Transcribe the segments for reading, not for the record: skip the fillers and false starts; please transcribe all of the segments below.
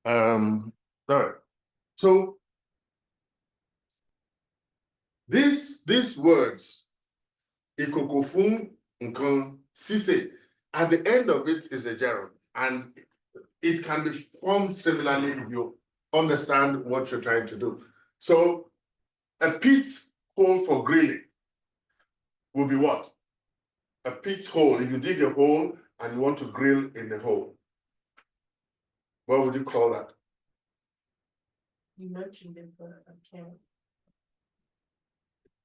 All right. So these words, ikokofun nkan sise, at the end of it is a gerund, and it can be formed similarly if you understand what you're trying to do. So a pit hole for grilling will be what? A pit hole. If you dig a hole and you want to grill in the hole, what would you call that? You mentioned it, but I can't.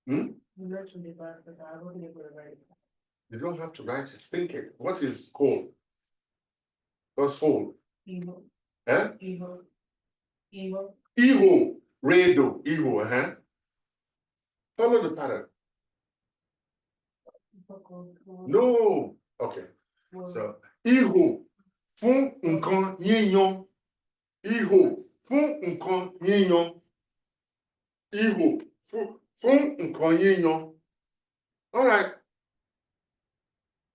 You mentioned it, but I wasn't able to write it. You don't have to write it. Think it. What is hole? What's hole? Evil. Eh? Evil. Evil. Iho. Redo. Iho. Follow the pattern. No. Okay. So, iho. Fún nǹkan yíyan. Iho. Fún nǹkan yíyan. Iho. Fún nǹkan yíyan. All right.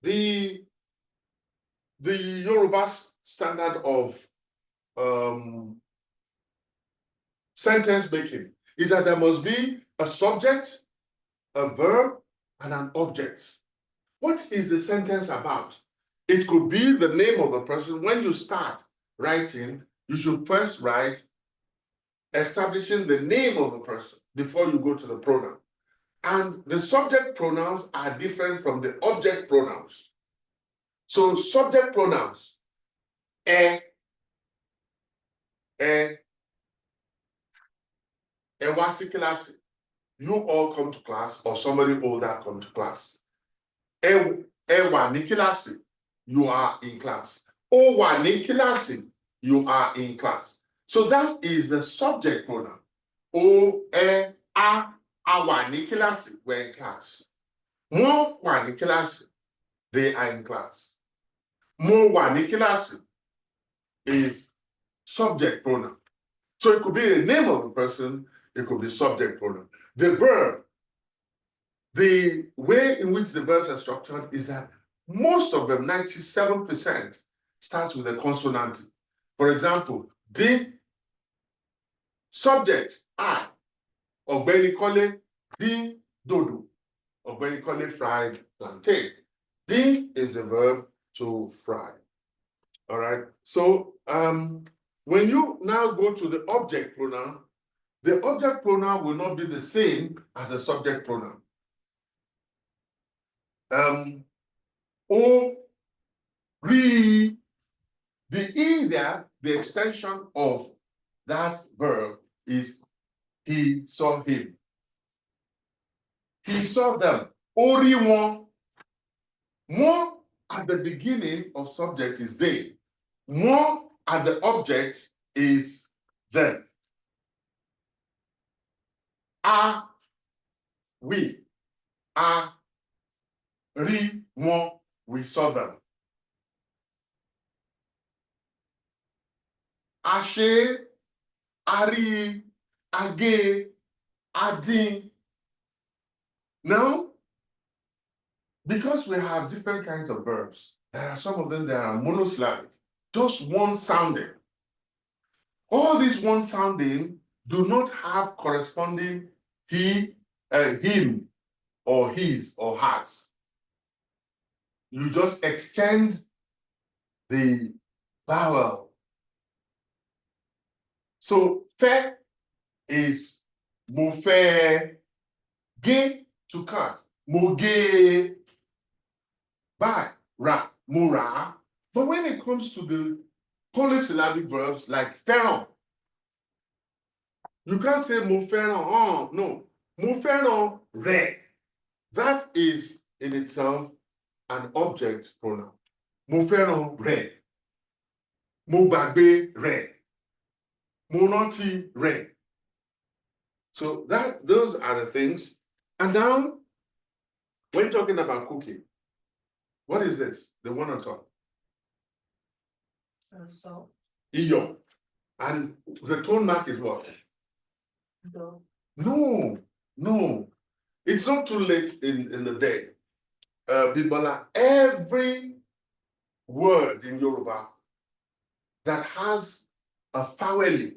The Yoruba standard of sentence making is that there must be a subject, a verb, and an object. What is the sentence about? It could be the name of a person. When you start writing, you should first write establishing the name of a person before you go to the pronoun. And the subject pronouns are different from the object pronouns. So subject pronouns, e, wasi class, you all come to class or somebody older come to class. Wa ní kíláàsì, you are in class. O wà ní kíláàsì, you are in class. So that is the subject pronoun. O, a wà ní kíláàsì, we're in class. Wọ́n wà ní kíláàsì, they are in class. Mo wà ní kíláàsì is subject pronoun. So it could be the name of a person, it could be subject pronoun. The verb, the way in which the verbs are structured is that most of them, 97%, starts with a consonant. For example, the subject, I, Ọ̀gbẹ́ni Kọ́lé, dín dòdò, Ọ̀gbẹ́ni Kọ́lé fried plantain. Dín is a verb to fry. All right. So when you now go to the object pronoun, the object pronoun will not be the same as the subject pronoun. O, re, the E there, the extension of that verb is he saw him. He saw them. Ori won. One at the beginning of subject is they. One at the object is them. We. Ri, won, we saw them. Ashe, ari, age, adin. Now, because we have different kinds of verbs, there are some of them that are monosyllabic, just one sounding. All these one sounding do not have corresponding he, him, or his, or has. You just extend the vowel. So, fe is mo fe, ge to cut, mo ge, ba, ra, mo ra. But when it comes to the polysyllabic verbs like fẹ́ràn, you can't say mo fẹ́ràn, no, mo fẹ́ràn rẹ̀. That is in itself an object pronoun. Mo fẹ́ràn rẹ̀. Mo gbàgbé rẹ̀. Mo rántí rẹ̀. So those are the things. And now, when talking about cooking, what is this? The one on top. Salt. Iyọ̀. And the tone mark is what? Do. No. It's not too late in the day. Bimbola, every word in Yoruba that has a vowel.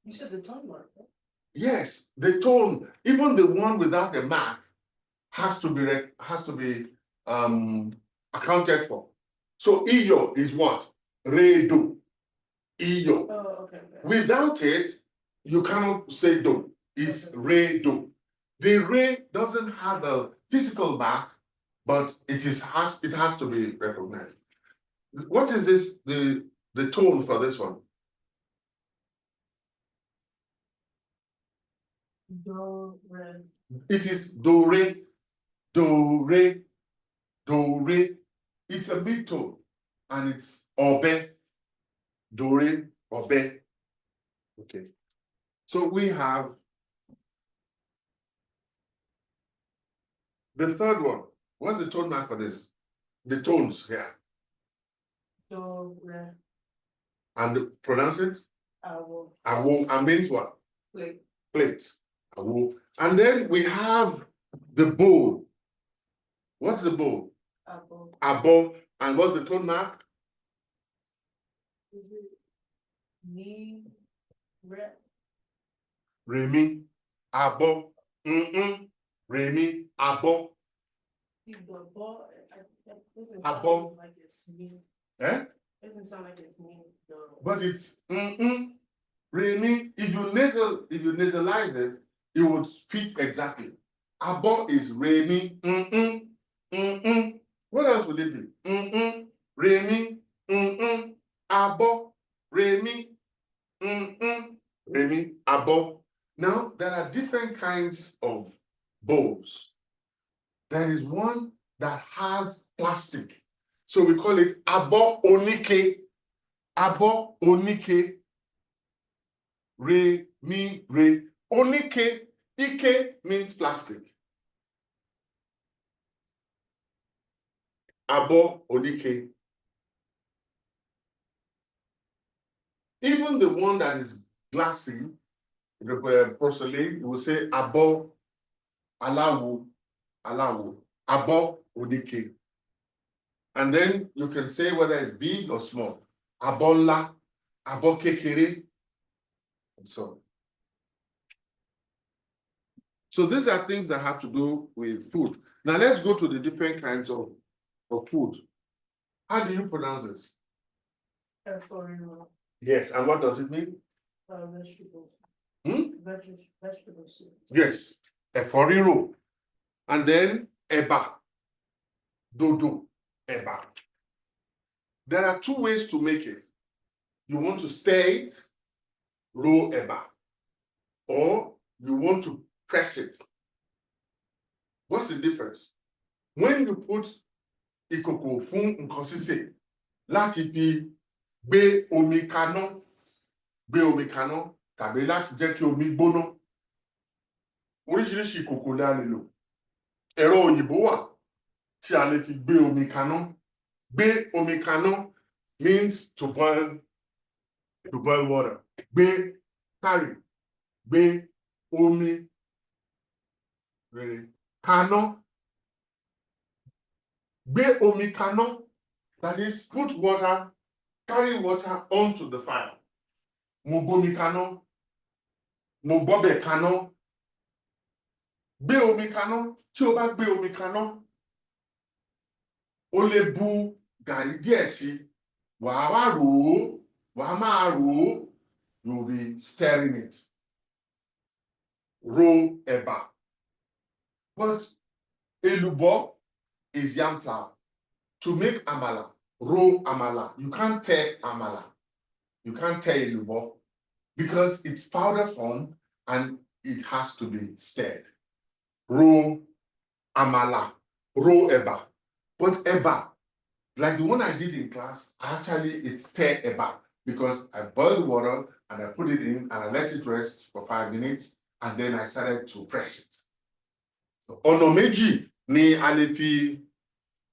You said the tone mark, right? Yes, the tone, even the one without a mark, has to be accounted for. So iyo is what? Re do. Iyo. Oh, okay. Without it, you cannot say do. It's re do. The re doesn't have a physical mark, but it has to be recognized. What is this? The tone for this one? Do, re. It is do re, do re, do re. It's a mid-tone, and it's obe, do re, obe. Okay. So we have the third one. What's the tone mark for this? The tones here. Do, re. And pronounce it? Awo. Awo. And means what? Plate. Plate. Awo. And then we have the bowl. What's the bowl? Abo. Abo. And what's the tone mark? Is it me, re? Remi. Abo. Remi. Abo. The bo, doesn't Abo. sound like it's me. Eh? Doesn't sound like it's me. But it's Remi. If you nasalize it, it would fit exactly. Abo is Remi. What else would it be? Remi. Abo. Remi. Remi. Abo. Now there are different kinds of bowls. There is one that has plastic, so we call it abo onike. Abo onike. Re, mi, re. Onike, ike means plastic. Abo onike. Even the one that is glassy, the porcelain, we will say abo alawo, alawo, abo onike. And then you can say whether it's big or small. Abo nla, abo kekere, and so on. So these are things that have to do with food. Now let's go to the different kinds of food. How do you pronounce this? Efforino. Yes, and what does it mean? Vegetables. Vegetable soup. Yes, eforiro. And then eba, dodo, eba. There are two ways to make it. You want to stir it, roll eba, or you want to press it. What's the difference? When you put ìkòkò fún nǹkan sísè láti fi gbé omi kaná tàbí láti jẹ́ kí omi gbóná, oríṣiríṣi ìkòkò la lè lò. Ẹ̀rọ òyìnbó wà tí a lè fi gbé omi kaná. Gbé omi kaná means to boil water. Gbé, carry, gbé omi kaná. Gbé omi kaná, that is, put water, carry water onto the fire. Mo gbómi kaná, mo gbọ́bẹ̀ kaná. Gbé omi kaná, tí o bá gbé omi kaná, o lè bu gàrí díẹ̀ sí, wàá wá rò ó, wàá máa rò ó, you'll be stirring it. Roll ẹ̀bà. But èlùbọ́ is yam flour. To make amala, roll amala. You can't tear amala. You can't tear èlùbọ́ because it's powder form and it has to be stirred. Roll amala, roll eba. But eba, like the one I did in class, actually it's stir eba because I boiled water and I put it in and I let it rest for 5 minutes and then I started to press it. Ọ̀nà méjì ni a lè fi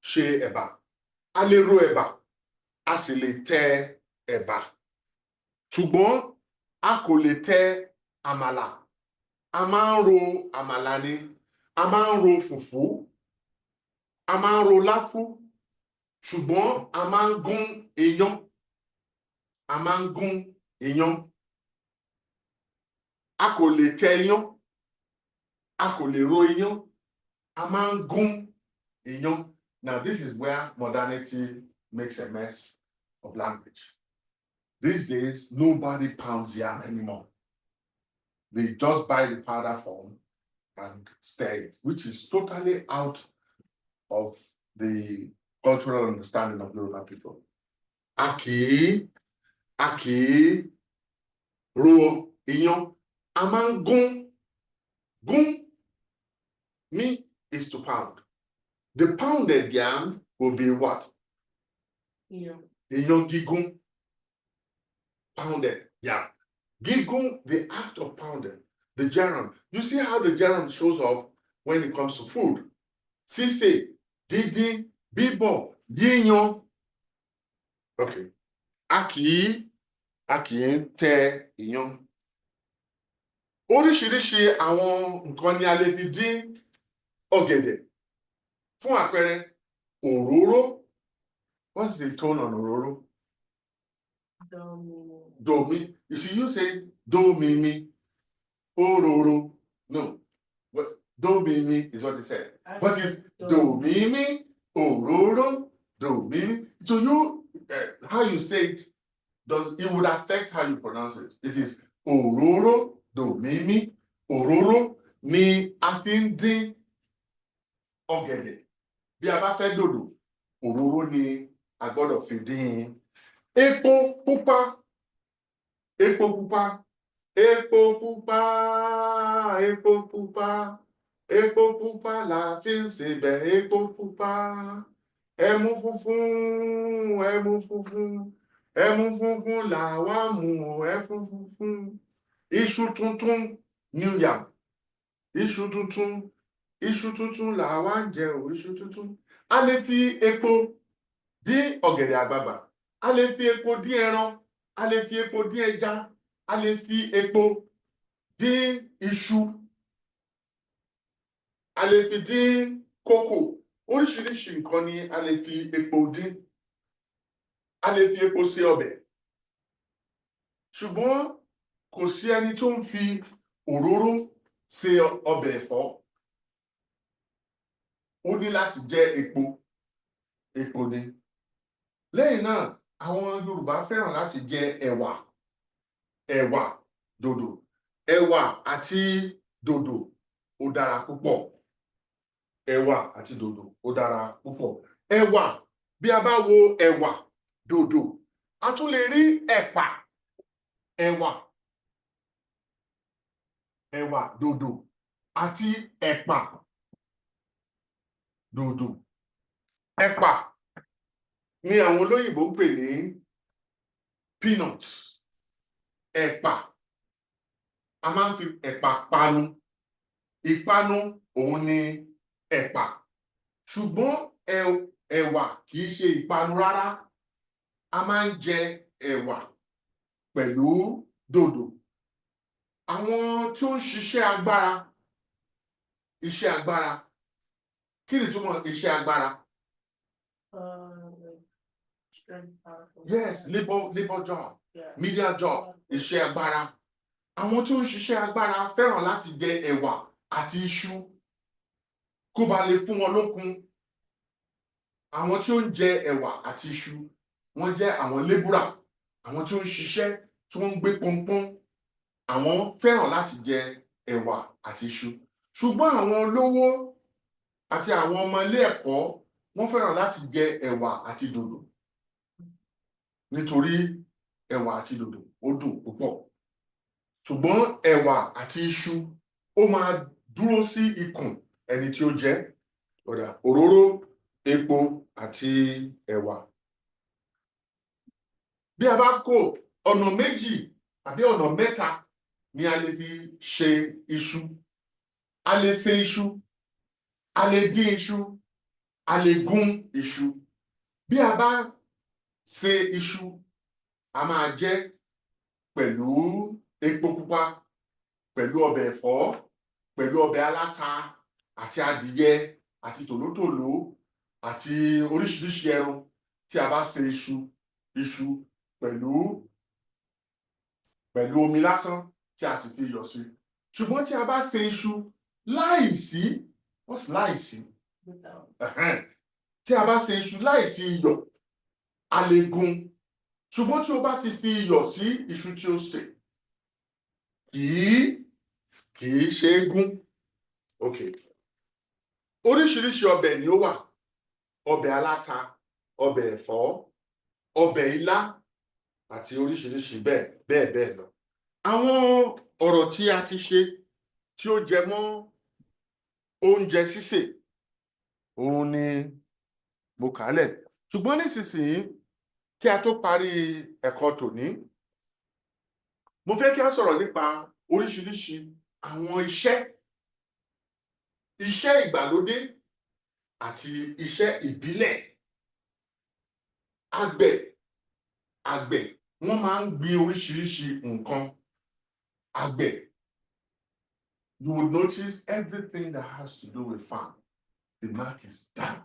ṣe ẹ̀bà. A lè ro ẹ̀bà, a sì lè tẹ ẹ̀bà. Ṣùgbọ́n a kò lè tẹ àmàlà. A máa ń ro àmàlà ni, a máa ń ro fùfú, a máa ń ro láfú, ṣùgbọ́n a máa ń gún iyán. A máa ń gún iyán. a kò lè tẹ iyán, a kò lè ro iyán, a máa ń gún iyán. Now this is where modernity makes a mess of language. These days, nobody pounds yam anymore. They just buy the powder form and stir it, which is totally out of the cultural understanding of Yoruba people. A kì í ro iyán, a máa ń gún. Gún mean is to pound. The pounded yam will be what? Yeah. Iyán gígún. Pounded yam. Gígún, the act of pounding. The gerund. You see how the gerund shows up when it comes to food. Sísè, díndín, bíbọ̀, yíyan. Okay. A kì í tẹ iyán. Oríṣiríṣi àwọn nǹkan ni a lè fi dín ọ̀gẹ̀dẹ̀. Fún àpẹẹrẹ, òróró. What's the tone on òróró? Do mi. You see, you say do mi mi. Òróró. No. What do mi mi is what he said. But it's do mi mi, òróró, do mi mi. So you, how you say it, it would affect how you pronounce it. It is òróró, do mi mi. Òróró ni a fi ń dín ọ̀gẹ̀dẹ̀. Bí a bá fẹ́ dòdò, òróró ni a gbọ́dọ̀ fi dín. Epo pupa. Epo pupa. Epo pupa. Epo pupa. Epo pupa la fi ń sebẹ̀. Epo pupa. Ẹmu funfun. Ẹmu funfun. Ẹmu funfun làwa mu o. Ẹmu funfun. Iṣu tuntun. New yam. Iṣu tuntun. Iṣu tuntun làwa ń jẹ o. Iṣu tuntun. A lè fi epo dín ọ̀gẹ̀dẹ̀ àgbagbà. A lè fi epo dín ẹran. A lè fi epo dín ẹja. A lè fi epo dín iṣu. A lè fi dín kókò. Oríṣiríṣi nǹkan ni a lè fi epo dín. A lè fi epo ṣe ọbẹ̀. Ṣùgbọ́n kò sí ẹni tó ń fi òróró ṣe ọbẹ̀ ẹ̀fọ́. Ó ní láti jẹ́ epo. Epo ni. Lẹ́yìn náà, àwọn Yorùbá fẹ́ràn láti jẹ ẹ̀wà. Ẹ̀wà, dòdò. Ẹ̀wà àti dòdò ó dára púpọ̀. Ẹ̀wà àti dòdò ó dára púpọ̀. Ẹ̀wà, bí a bá wo ẹ̀wà, dòdò, a tún lè rí ẹ̀pà. Ẹ̀wà, dòdò àti ẹ̀pà. Dòdò. Ẹ̀pà ni àwọn olóyìnbó ń pè ní peanuts. Ẹ̀pà. A máa ń fi ẹ̀pà panu. Ìpanu òun ni ẹ̀pà. Ṣùgbọ́n ẹ̀wà kì í ṣe ìpanu rárá. A máa ń jẹ ẹ̀wà pẹ̀lú dòdò. Àwọn tí ó ń ṣiṣẹ́ agbára. Iṣẹ́ agbára. Kí ni ìtumọ̀ iṣẹ́ agbára? Yes, labor job. Yeah. Media job. Iṣẹ́ agbára. Àwọn tí ó ń ṣiṣẹ́ agbára fẹ́ràn láti jẹ ẹ̀wà àti iṣu kó ba lè fún wọn lókun. Àwọn tí ó ń jẹ ẹ̀wà àti iṣu, wọ́n jẹ́ àwọn lébùrà. Àwọn tí ó ń ṣiṣẹ́, tí wọ́n ń gbé pọ́npọ́n. Àwọn fẹ́ràn láti jẹ ẹ̀wà àti iṣu. Ṣùgbọ́n àwọn olówó àti àwọn ọmọ ilé ẹ̀kọ́, wọ́n fẹ́ràn láti jẹ ẹ̀wà àti dòdò. Nítorí ẹ̀wà àti dòdò ó dùn púpọ̀. Ṣùgbọ́n ẹ̀wà àti iṣu ó máa dúró sí ikùn ẹni tí ó jẹ. Òróró, epo àti ẹ̀wà. Bí a bá kó ọ̀nà méjì àbí ọ̀nà mẹ́ta ni a lè fi ṣe iṣu. A lè sè iṣu. A lè dín iṣu. A lè gún iṣu. Bí a bá sè iṣu, a máa jẹ pẹ̀lú epo pupa, pẹ̀lú ọbẹ̀ ẹ̀fọ́, pẹ̀lú ọbẹ̀ aláta àti adìyẹ àti tòlótòló àti oríṣiríṣi ẹran. Tí a bá sè iṣu pẹ̀lú omi lásán, tí a sì fi iyọ̀ sí. Ṣùgbọ́n tí a bá ṣe iṣu láìsí, what's láìsí? Without. Tí a bá ṣe iṣu láìsí iyọ̀, a lè gún. Ṣùgbọ́n tí o bá ti fi iyọ̀ sí iṣu tí o sè, kìí ṣe é gún. Okay. Oríṣiríṣi ọbẹ̀ ni ó wà. Ọbẹ̀ aláta, ọbẹ̀ ẹ̀fọ́, ọbẹ̀ ilá àti oríṣiríṣi bẹ́ẹ̀ lọ. Àwọn ọ̀rọ̀ tí a ti ṣe tí ó jẹ mọ́ oúnjẹ sísè, òun ni mo kà á lẹ̀. Ṣùgbọ́n nísinsìnyí, kí a tó parí ẹ̀kọ́ tòní, mo fẹ́ kí a sọ̀rọ̀ nípa oríṣiríṣi àwọn iṣẹ́ ìgbàlódé àti iṣẹ́ ìbílẹ̀. Àgbẹ̀ wọ́n máa ń gbin oríṣiríṣi nǹkan. Àgbẹ̀, you would notice everything that has to do with farm, the mark is down.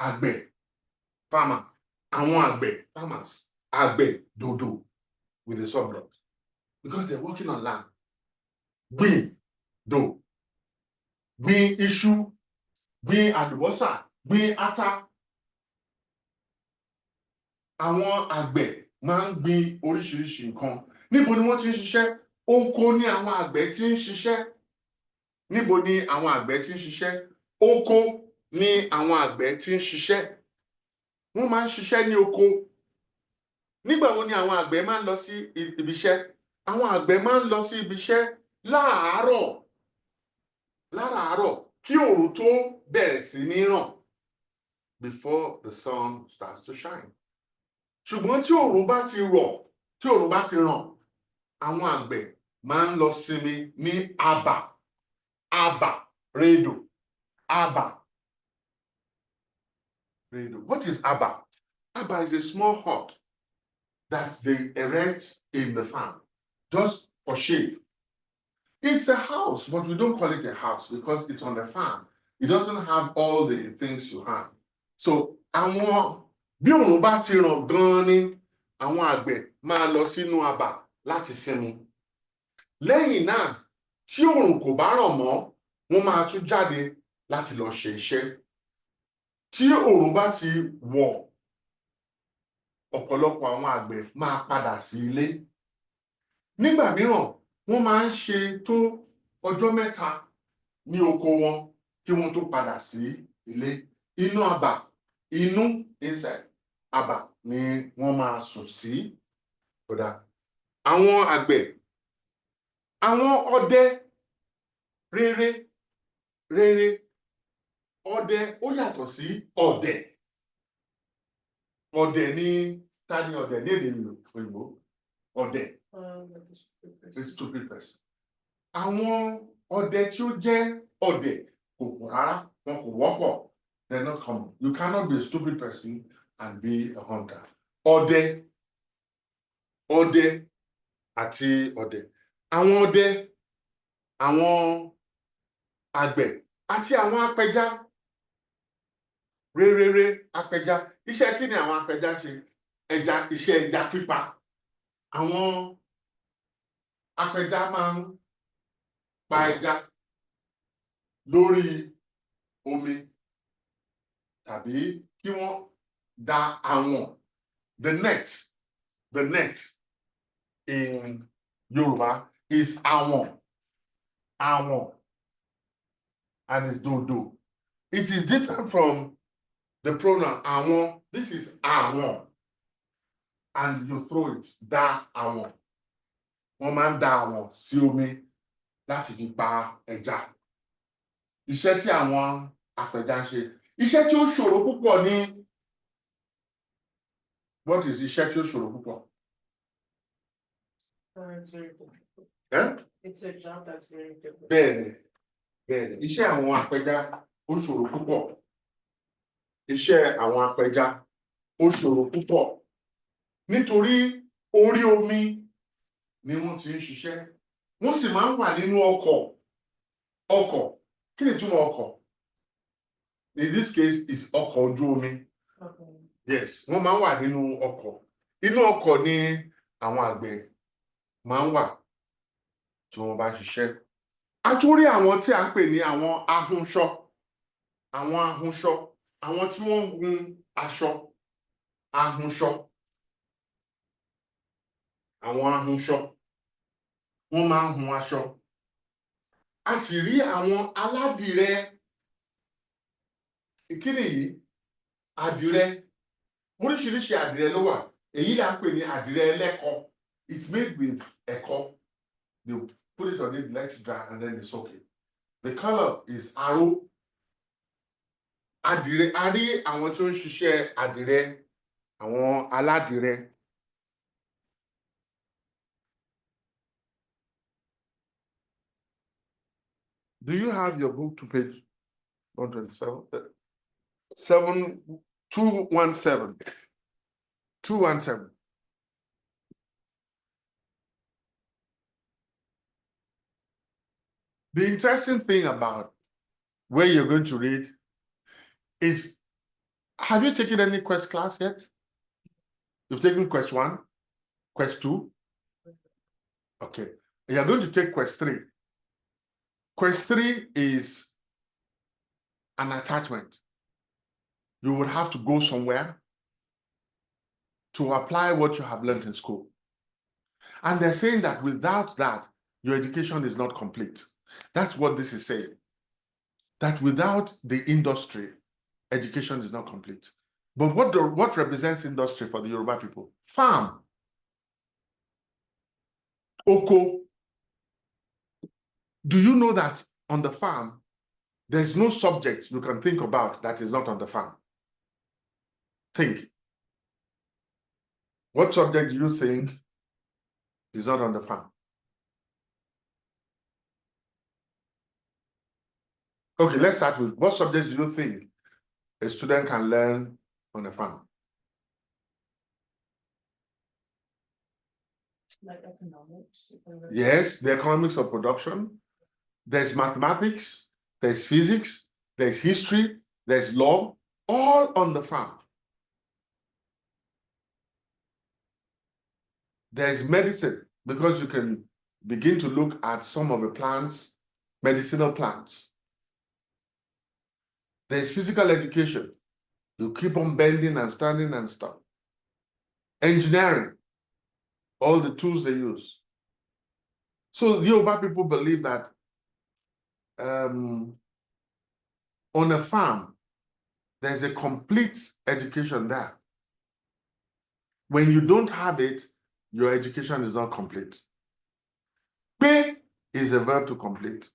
Àgbẹ̀, farmer, àwọn àgbẹ̀, farmers, àgbẹ̀ dodo with the subdot, because they're working on land. Gbìn, do, gbìn iṣu, gbìn àlùbọ́sà, gbìn ata. Àwọn àgbẹ̀ máa ń gbin oríṣiríṣi nǹkan. Níbo ni wọ́n ti ń ṣiṣẹ́? Oko ni àwọn àgbẹ̀ ti ń ṣiṣẹ́. Níbo ni àwọn àgbẹ̀ ti ń ṣiṣẹ́? Oko ni àwọn àgbẹ̀ ti ń ṣiṣẹ́. Wọ́n máa ń ṣiṣẹ́ ní oko. Nígbà wo ni àwọn àgbẹ̀ máa ń lọ sí ibi iṣẹ́? Àwọn àgbẹ̀ máa ń lọ sí ibi iṣẹ́ láràárọ̀ kí oòrùn tó bẹ̀rẹ̀ sí ní ràn, before the sun starts to shine. Ṣùgbọ́n tí oòrùn bá ti ràn, àwọn àgbẹ̀ máa ń lọ sinmi ní redo. What is abba? Abba is a small hut that they erect in the farm just for shade. It's a house, but we don't call it a house because it's on the farm. It doesn't have all the things you have. So bí oòrùn bá ti ràn gan ni, àwọn àgbẹ̀ máa lọ sínú abà láti sinmi. Lẹ́yìn náà, tí oòrùn kò bá ràn mọ́, wọ́n máa tún jáde láti lọ ṣe iṣẹ́. Tí oòrùn bá ti wọ̀, ọ̀pọ̀lọpọ̀ àwọn àgbẹ̀ máa padà sí ilé. Nígbà mìíràn, wọ́n máa ń ṣe tó ọjọ́ mẹ́ta ní oko wọn kí wọ́n tó padà sí ilé. Inside abà ni wọ́n máa sùn sí. Àwọn àgbẹ̀, àwọn ọdẹ rere, ọdẹ ó yàtọ̀ sí ọdẹ. Ọdẹ ni, ta ni ọdẹ ní èdè òyìnbó? Ọdẹ. A stupid person. Àwọn ọdẹ tí ó jẹ́ ọdẹ kò pọ̀ rárá, wọn kò wọ́pọ̀. They're not common. You cannot be a stupid person and be a hunter. Ọdẹ àti ọdẹ. Àwọn ọdẹ, àwọn àgbẹ̀ àti àwọn apẹja. Rere apẹja. Iṣẹ́ kí ni àwọn apẹja ṣe? Iṣẹ́ ẹja pípa. Àwọn apẹja máa ń pa ẹja lórí omi tàbí kí wọ́n da àwọn. The net in Yoruba is àwọn, and it's dodo. It is different from the pronoun àwọn. This is àwọn, and you throw it, da àwọn. Wọ́n máa ń da àwọn sí omi láti fi pa ẹja. Iṣẹ́ tí àwọn apẹja ń ṣe. Iṣẹ́ tí ó ṣòro púpọ̀ ni. What is iṣẹ́ tí ó ṣòro púpọ̀? It's very difficult. It's a job that's very difficult. Bẹ́ẹ̀ni. Iṣẹ́ àwọn apẹja ó ṣòro púpọ̀. Iṣẹ́ àwọn apẹja ó ṣòro púpọ̀. Nítorí orí omi ni wọ́n ti ń ṣiṣẹ́. Wọ́n sì máa ń wà nínú ọkọ̀. Kí ni ìtumọ̀ ọkọ̀? In this case, it's ọkọ̀ ojú omi. Yes, wọ́n máa ń wà nínú ọkọ̀. Inú ọkọ̀ ni àwọn àgbẹ̀ máa ń wà tí wọ́n bá ṣiṣẹ́. A tún rí àwọn tí à ń pè ní àwọn ahunṣọ. Àwọn ahunṣọ, àwọn tí wọ́n ń hun aṣọ. Ahunṣọ. Àwọn ahunṣọ. Wọ́n máa ń hun aṣọ. A sì rí àwọn aládìrẹ. Kí nìyí? Àdìrẹ. Oríṣiríṣi àdìrẹ ló wà. Èyí là ń pè ní àdìrẹ ẹlẹ́kọ. It's made with ẹ̀kọ. They put it on it, let it dry, and then they soak it. The color is aró. Àdìrẹ, a rí àwọn tó ń ṣiṣẹ́ àdìrẹ, àwọn aládìrẹ. Do you have your book to page 127? 217. 217. The interesting thing about where you're going to read is, have you taken any quest class yet? You've taken quest 1, quest 2? Okay. You're going to take quest 3. Quest 3 is an attachment. You would have to go somewhere to apply what you have learned in school. And they're saying that without that, your education is not complete. That's what this is saying. That without the industry, education is not complete. But what represents industry for the Yoruba people? Farm. Oko. Do you know that on the farm, there's no subject you can think about that is not on the farm? Think. What subject do you think is not on the farm? Okay, let's start with what subjects do you think a student can learn on a farm? Like economics. Yes, the economics of production. There's mathematics, there's physics, there's history, there's law, all on the farm. There's medicine, because you can begin to look at some of the plants, medicinal plants. There's physical education. You keep on bending and standing and stuff. Engineering, all the tools they use. So Yoruba people believe that on a farm, there's a complete education there. When you don't have it, your education is not complete. Pay is a verb to complete.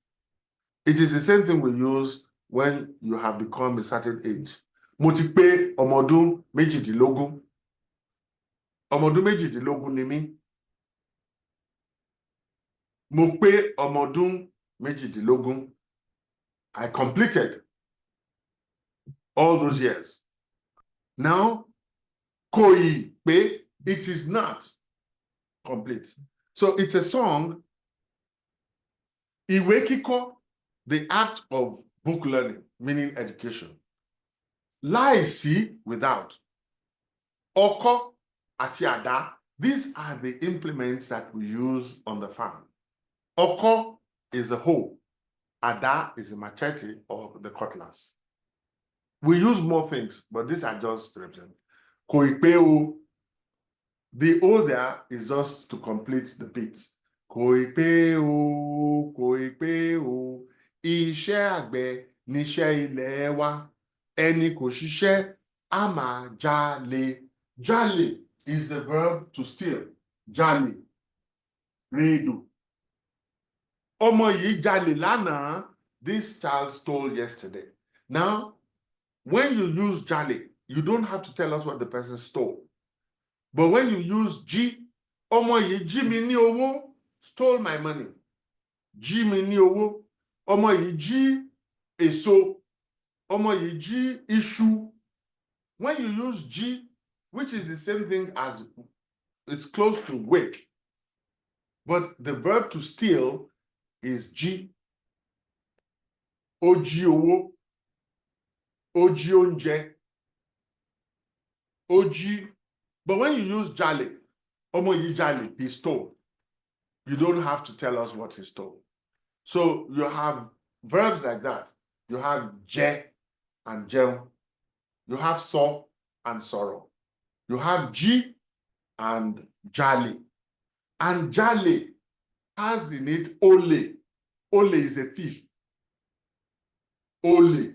It is the same thing we use when you have become a certain age. Mo ti pé ọmọ ọdún méjìdínlógún. Ọmọ ọdún méjìdínlógún ni mí. Mo pé ọmọ ọdún méjìdínlógún. I completed all those years. Now, kò ì pé, it is not complete. So it's a song. Ìwé kíkọ́, the act of book learning, meaning education. Láìsí, without. Ọkọ́ àti àdá, these are the implements that we use on the farm. Ọkọ́ is the hoe. Àdá is the machete or the cutlass. We use more things, but these are just represent. Kò ì pé o. The O there is just to complete the bit. Kò ì pé o, kò ì pé o. Iṣẹ́ àgbẹ̀ níṣẹ́ ilẹ̀ wa. Ẹni kò ṣiṣẹ́, á máa jalè. Jalè is the verb to steal. Jalè. Rédò. Ọmọ yìí jalè lánàá. This child stole yesterday. Now, when you use jalè, you don't have to tell us what the person stole. But when you use jí, ọmọ yìí jí mi ní owó, stole my money. Jí mi ní owó. Ọmọ yìí jí èso. Ọmọ yìí jí iṣu. When you use jí, which is the same thing as, it's close to wake, but the verb to steal is jí. Ó jí owó. Ó jí oúnjẹ. Oji. But when you use jale, ọmọ yìí jale, he stole. You don't have to tell us what he stole. So you have verbs like that. You have je and jẹun. You have so and sorrow. You have ji and jale. And jale has in it ole. Ole is a thief. Ole.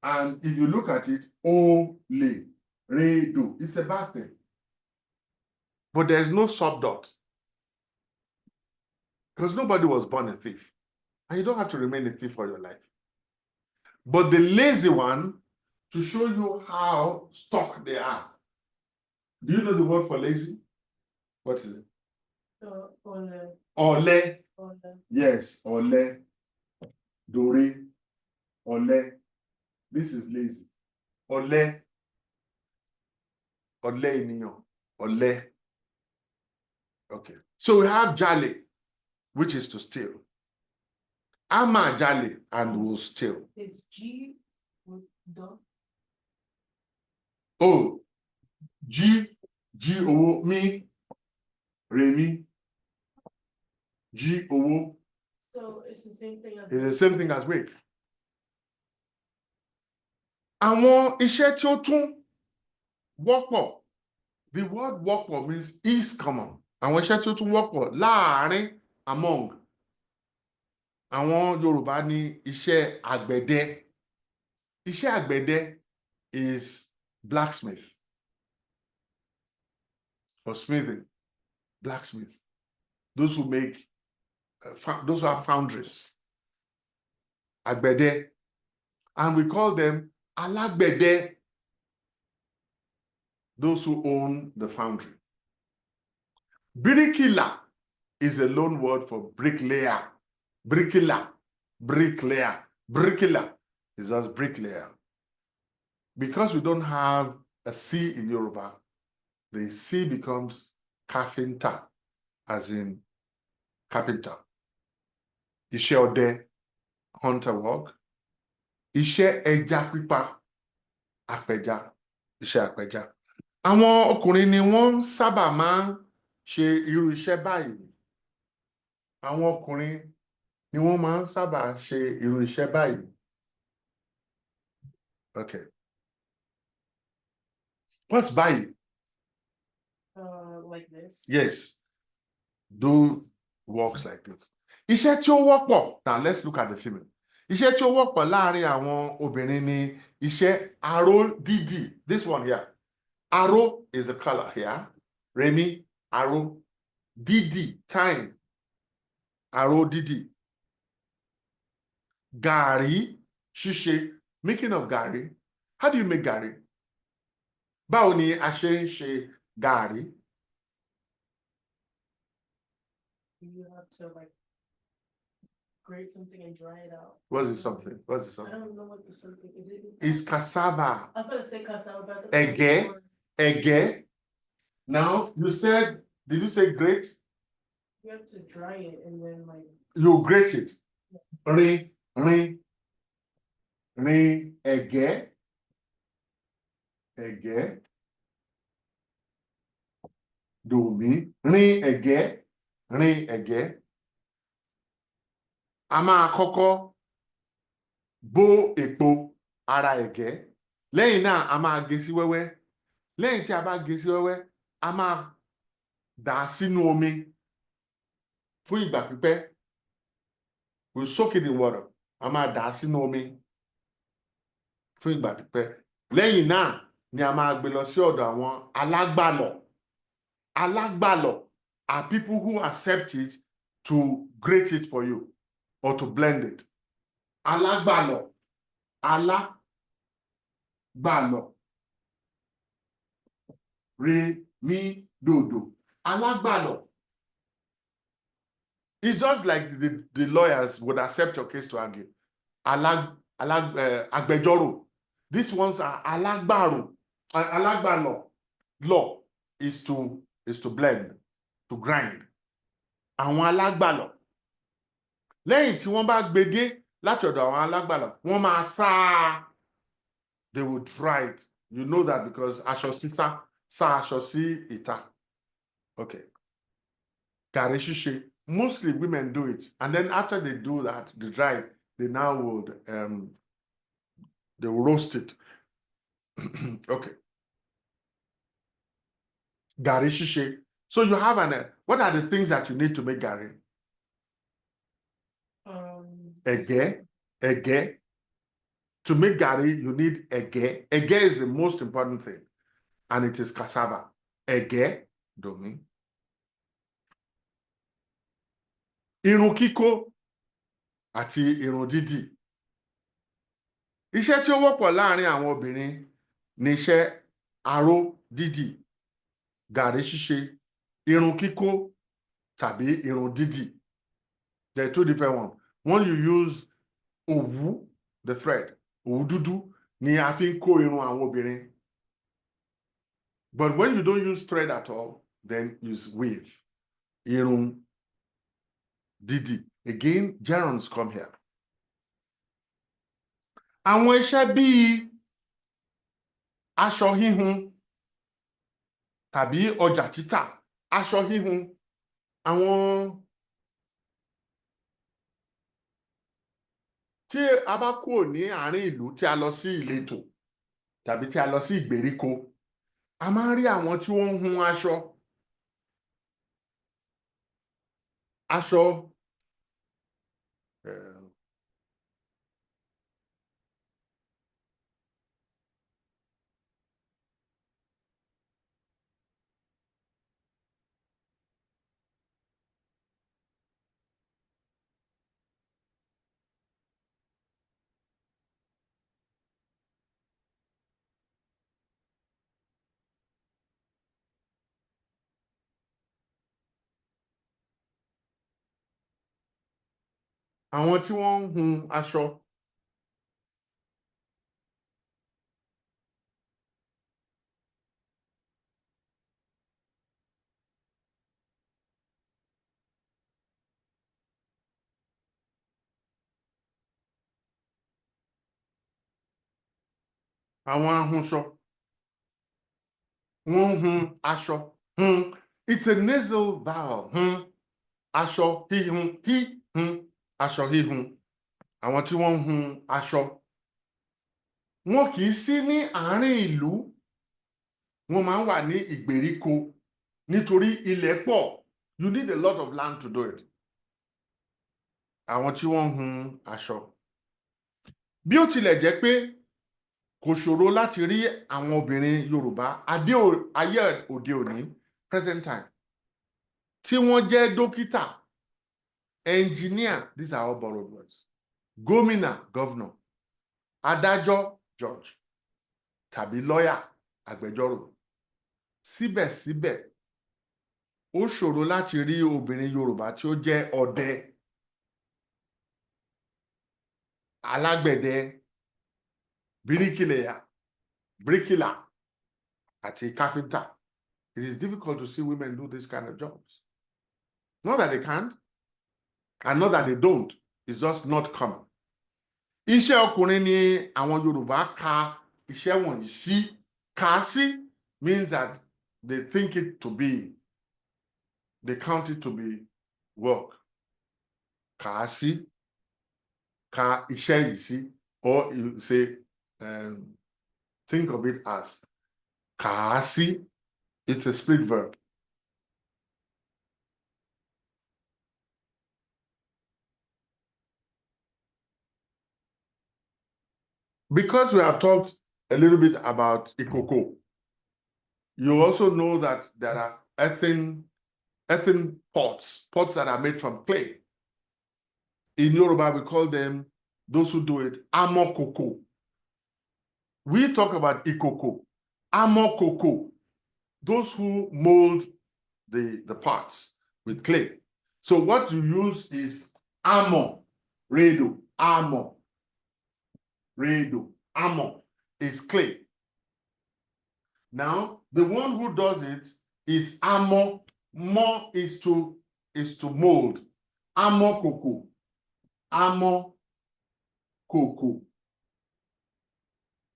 And if you look at it, ole, redo, it's a bad thing. But there's no subdot. Because nobody was born a thief. And you don't have to remain a thief for your life. But the lazy one, to show you how stuck they are. Do you know the word for lazy? What is it? Ole. Ole. Ole. Yes, ole. Dore. Ole. This is lazy. Ole. Ole ènìyàn. Ole. Okay. So we have jale, which is to steal. Ama jale and will steal. Is G with the? Oh, G owó, mi, Remi, G owó. So it's the same thing as. It's the same thing as wake. Àwọn iṣẹ́ tí ó tún wọ́pọ̀. The word wọ́pọ̀ means is common. Àwọn iṣẹ́ tí ó tún wọ́pọ̀ láàárín among. Àwọn Yorùbá ní iṣẹ́ àgbẹ̀dẹ. Iṣẹ́ àgbẹ̀dẹ is blacksmith or smithing. Blacksmith. Those who make, those who have foundries. Àgbẹ̀dẹ. And we call them alágbẹ̀dẹ. Those who own the foundry. Bíríkìlà is a loan word for bricklayer. Bíríkìlà, bricklayer. Bíríkìlà is just bricklayer. Because we don't have a C in Yoruba, the C becomes carpenter, as in carpenter. Iṣẹ́ ọdẹ, hunter work. Iṣẹ́ ẹja pípa, apẹja, iṣẹ́ apẹja. Àwọn ọkùnrin ni wọ́n sábà máa ń ṣe irú iṣẹ́ báyìí. Àwọn ọkùnrin ni wọ́n máa ń sábà ṣe irú iṣẹ́ báyìí. Okay. What's báyìí? Like this. Yes. Do works like this. Iṣẹ́ tí ó wọ́pọ̀. Now let's look at the female. Iṣẹ́ tí ó wọ́pọ̀ láàárín àwọn obìnrin ni iṣẹ́ aró dídì. This one here. Aró is the color here. Remi, aró. Dídì, time. Aró dídì. Gàrí, ṣíṣe. Making of gàrí. How do you make gàrí? Báwo ni a ṣe ń ṣe gàrí? You have to like grate something and dry it out. What's it something? What's it I something? don't know what the something is. It's cassava. I was about to say cassava, but Ege. Ege. Now, you said, did you say grate? you have to dry it and then like. You grate it. Rin, ege. Ege. Domi. Rin, ege. A máa kọ́kọ́ bó èpo ara ẹ̀gẹ́. Lẹ́yìn náà, a máa gé sí wẹ́wẹ́. Lẹ́yìn tí a bá gé sí wẹ́wẹ́, a máa dà á sínú omi fún ìgbà pípẹ́. We soak it in water. A máa dà á sínú omi fún ìgbà pípẹ́. Lẹ́yìn náà ni a máa gbé lọ sí ọ̀dọ̀ àwọn alágbàlọ̀. Alágbàlọ̀ are people who accept it to grate it for you or to blend it. Alágbàlọ̀. Alágbàlọ̀. Re, mi, dodo. Alágbàlọ̀. It's just like the lawyers would accept your case to argue. Agbẹjọ́rò. These ones are alágbàrò. Alágbàlọ̀. Law is to blend, to grind. Àwọn alágbàlọ̀. Lẹ́yìn tí wọ́n bá gbedé láti ọ̀dọ̀ àwọn alágbàlọ̀, wọ́n máa sá. They will dry it You know that because aṣọ sísá, sá aṣọ sí ìta. Okay. Gàrí ṣíṣe. Mostly women do it. And then after they do that, they dry it, they now would they will roast it. Okay. Gàrí ṣíṣe. So you have what are the things that you need to make gàrí? Ẹ̀gẹ́. Ẹ̀gẹ́. To make gàrí, you need ẹ̀gẹ́. Ẹ̀gẹ́ is the most important thing. And it is cassava. Ẹ̀gẹ́, domi. Irun kíkó àti irun dídì. Iṣẹ́ tí ó wọ́pọ̀ láàrin àwọn obìnrin ni iṣẹ́ aró dídì, gàrí ṣíṣe, irun kíkó tàbí irun dídì. There are two different ones. One you use òwú, the thread. Òwú dúdú ni a fi ń kó irun àwọn obìnrin. But when you don't use thread at all, then use weave. Irun dídì. Again, gerunds come here. Àwọn iṣẹ́ bíi aṣọ híhun tàbí ọjà títà, aṣọ híhun, àwọn tí a bá kúrò ní àárín ìlú tí a lọ sí ìletò tàbí tí a lọ sí ìgbèríko, a máa ń rí àwọn tí wọ́n ń hun aṣọ. Aṣọ àwọn tí wọ́n ń hun aṣọ. Àwọn ahunṣọ. Wọ́n ń hun aṣọ. Hun. It's a nasal vowel. Hun. Aṣọ híhun. Hí hun. Aṣọ híhun. Àwọn tí wọ́n ń hun aṣọ. Wọn kì í sí ní àárín ìlú. Wọ́n máa ń wà ní ìgbèríko nítorí ilẹ̀ pọ̀. You need a lot of land to do it. Àwọn tí wọ́n ń hun aṣọ. Bí ó tilẹ̀ jẹ́ pé kò ṣòro láti rí àwọn obìnrin Yorùbá ayé òde òní, present time, tí wọ́n jẹ́ dókítà, engineer, these are all borrowed words, gómìnà, governor, adájọ́, judge, tàbí lawyer, agbẹjọ́rò. Síbẹ̀síbẹ̀, ó ṣòro láti rí obìnrin Yorùbá tí ó jẹ́ ọdẹ, alágbẹ̀dẹ, bíríkìlà, àti káfíńtà. It is difficult to see women do this kind of jobs. Not that they can't, and not that they don't. It's just not common. Iṣẹ́ ọkùnrin ni àwọn Yorùbá ka iṣẹ́ wọ̀nyí sí. Kà á sí means that they think it to be, they count it to be work. Kà á sí, ka iṣẹ́ yìí sí, or you say, think of it as kà á sí. It's a split verb. Because we have talked a little bit about ikoko, you also know that there are earthen pots that are made from clay. In Yoruba, we call them, those who do it, amokoko. We talk about ikoko, amokoko, those who mold the pots with clay. So what you use is amo, redo, amo, redo, amo is clay. Now, the one who does it is amo. Mo is to mold. Amo koko. Amo koko.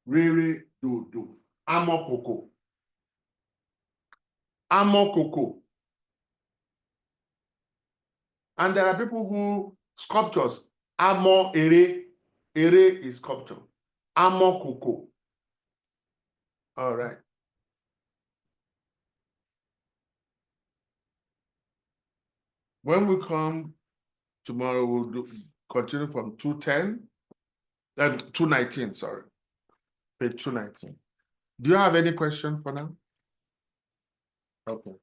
Rere do do. Amokoko. Amokoko. And there are people who sculptures. Amo ere. Ere is sculpture. Amokoko. All right. When we come tomorrow, we'll continue from 210 and 219, sorry. Page 219. Do you have any question for now? Okay.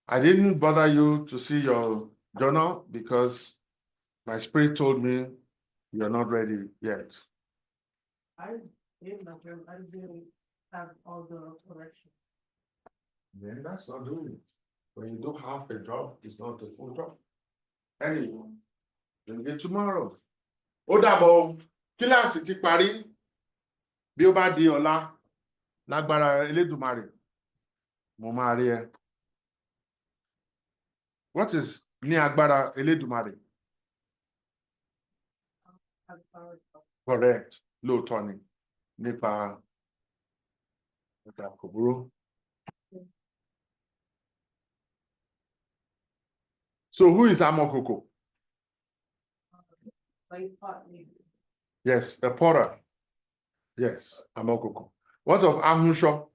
I didn't bother you to see your journal because my spirit told me you're not ready yet. I did my job. I didn't have all the corrections. Then that's not doing it. When you do half a job, it's not a full job. Anyway, we'll get tomorrow. Ó dàbọ̀, kíláàsì ti parí. Bí ó bá di ọ̀la, lágbára Elédùmarè, mo máa rí ẹ. What is ní agbára Elédùmarè? Correct. Lóòótọ́ ni. Nípa kò burú. So who is Amokoko? Yes, the potter. Yes, Amokoko. What of Ahunsho?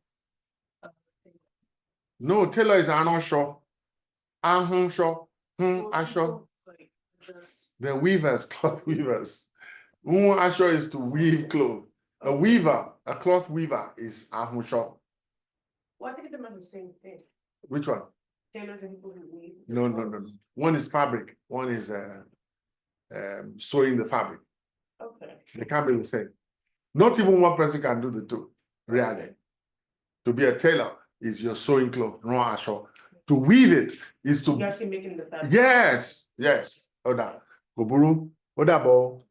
No, Taylor is Anosho. Ahunsho. Asho. The weavers, cloth weavers. Asho is to weave clothes. A weaver, a cloth weaver is Ahunsho. Well, I think of them as the same thing. Which one? Tailors and people who weave. No. One is fabric. One is sewing the fabric. Okay. They can't be the same. Not even one person can do the two, really. To be a tailor is your sewing cloth, no asho. To weave it is to. You're actually making the fabric. Yes. Oda. Koburu. Odabo.